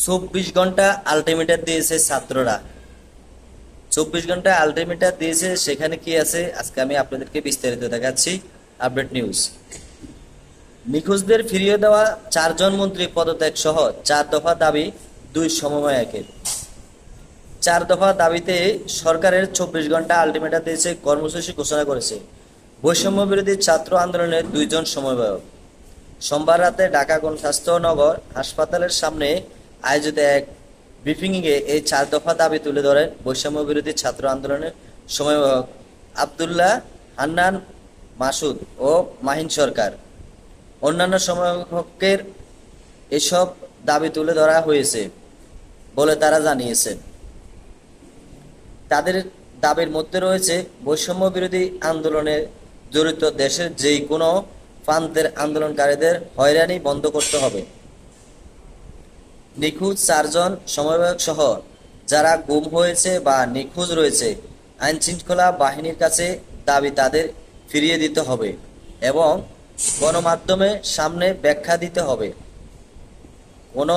24 ঘন্টা আলটিমেটার দিয়েছে ছাত্ররা। 24 ঘন্টা আলটিমেটার দিয়েছে, সেখানে কি আছে আজকে আমি আপনাদেরকে বিস্তারিত দেখাচ্ছি। Update news. নিখোঁজদের ফিরিয়ে দেওয়া 4 জন মন্ত্রী পদত্যাগ সহ 4 দফা দাবি দুই সমন্বয়কের। 4 দফা দাবিতে সরকারের 24 ঘন্টা আলটিমেটাম দিয়েছে, কর্মসূচি ঘোষণা করেছে বৈষম্য বিরোধী ছাত্র আন্দোলনের 2 জন সমন্বয়ক। সোমবার রাতে ঢাকা গণস্বাস্থ্য নগর হাসপাতালের সামনে আয়োজিত এক ব্রিফিংয়ে এই 4 দফা দাবি তুলে ধরেন বৈষম্য বিরোধী ছাত্র আন্দোলনের সমন্বয়ক আব্দুল্লাহ হান্নান মাসুদ ও মাহিন সরকার। অন্যান্য সমন্বয়কের এসব দাবি তুলে ধরা হয়েছে বলে তারা জানিয়েছেন। তাদের দাবির মধ্যে রয়েছে বৈষম্য বিরোধী আন্দোলনে জড়িত দেশের যেই কোনো প্রান্তের আন্দোলনকারীদের হয়রানি বন্ধ করতে হবে। নিখোঁজ 4 জন সমন্বয়ক সহ যারা গুম হয়েছে বা নিখোঁজ রয়েছে, আইনশৃঙ্খলা বাহিনীর কাছে দাবি তাদের ফিরিয়ে দিতে হবে এবং গণমাধ্যমের সামনে ব্যাখ্যা দিতে হবে কোন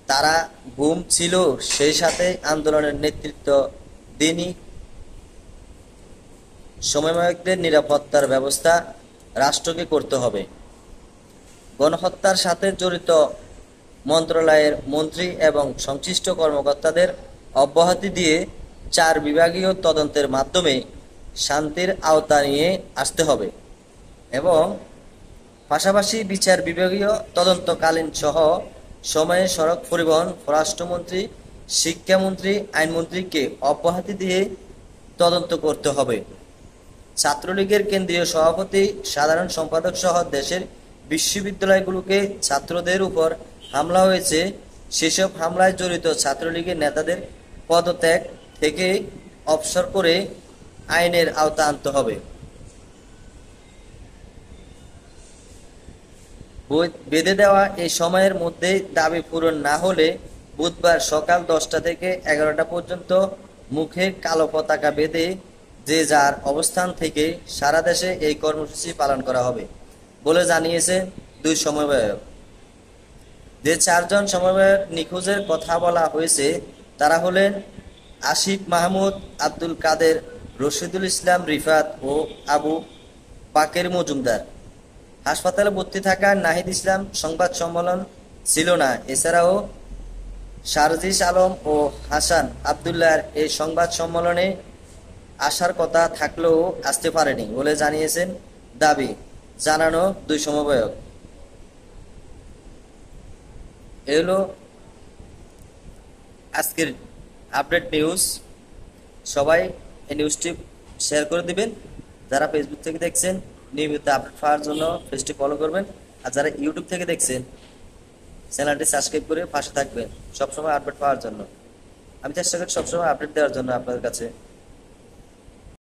তারা গুম ছিল, সেই সাথে আন্দোলনের নেতৃত্ব দিনই সমন্বয়কদের নিরাপত্তার ব্যবস্থা রাষ্ট্রকে করতে হবে। গণহত্যার সাথে জড়িত মন্ত্রণালয়ের মন্ত্রী এবং সংশ্লিষ্ট কর্মকর্তাদের অব্যাহতি দিয়ে 4 বিভাগীয় তদন্তের মাধ্যমে শান্তির আওতা নিয়ে আসতে হবে এবং পাশাপাশি বিচার বিভাগীয় তদন্তকালীন সহ সময়ে সড়ক পরিবহন, স্বরাষ্ট্রমন্ত্রী, শিক্ষামন্ত্রী, আইনমন্ত্রীকে অব্যাহতি দিয়ে তদন্ত করতে হবে। ছাত্রলীগের কেন্দ্রীয় সভাপতি, সাধারণ সম্পাদক সহ দেশের বিশ্ববিদ্যালয়গুলোকে ছাত্রদের উপর হামলা হয়েছে, সেসব হামলায় জড়িত ছাত্রলীগের নেতাদের পদত্যাগ থেকে অবসর করে আইনের আওতা আনতে হবে। বেঁধে দেওয়া এই সময়ের মধ্যে দাবি পূরণ না হলে বুধবার সকাল 10টা থেকে 11টা পর্যন্ত মুখে কালো পতাকা বেঁধে যে যার অবস্থান থেকে সারা দেশে এই কর্মসূচি পালন করা হবে বলে জানিয়েছে দুই সমন্বয়ক। যে 4 জন সমন্বয়ক নিখোঁজের কথা বলা হয়েছে তারা হলেন আসিফ মাহমুদ, আব্দুল কাদের, রশিদুল ইসলাম রিফাত ও আবু বাকের মজুমদার। হাসপাতালে ভর্তি থাকা নাহিদ ইসলাম সংবাদ সম্মেলন ছিল না। এছাড়াও সারজিস আলম ও হাসান আবদুল্লাহর এই সংবাদ সম্মেলনে আসার কথা থাকলেও আসতে পারেনি বলে জানিয়েছেন দাবি জানানো দুই সমন্বয়ক। এ হলো আজকের আপডেট নিউজ। সবাই এই নিউজটি শেয়ার করে দিবেন। যারা ফেসবুক থেকে দেখছেন নিয়মিত আপডেট পাওয়ার জন্য পেজটি ফলো করবেন, আর যারা ইউটিউব থেকে দেখছেন চ্যানেলটি সাবস্ক্রাইব করে পাশে থাকবেন সবসময় আপডেট পাওয়ার জন্য। আমি চেষ্টা করি সবসময় আপডেট দেওয়ার জন্য আপনাদের কাছে।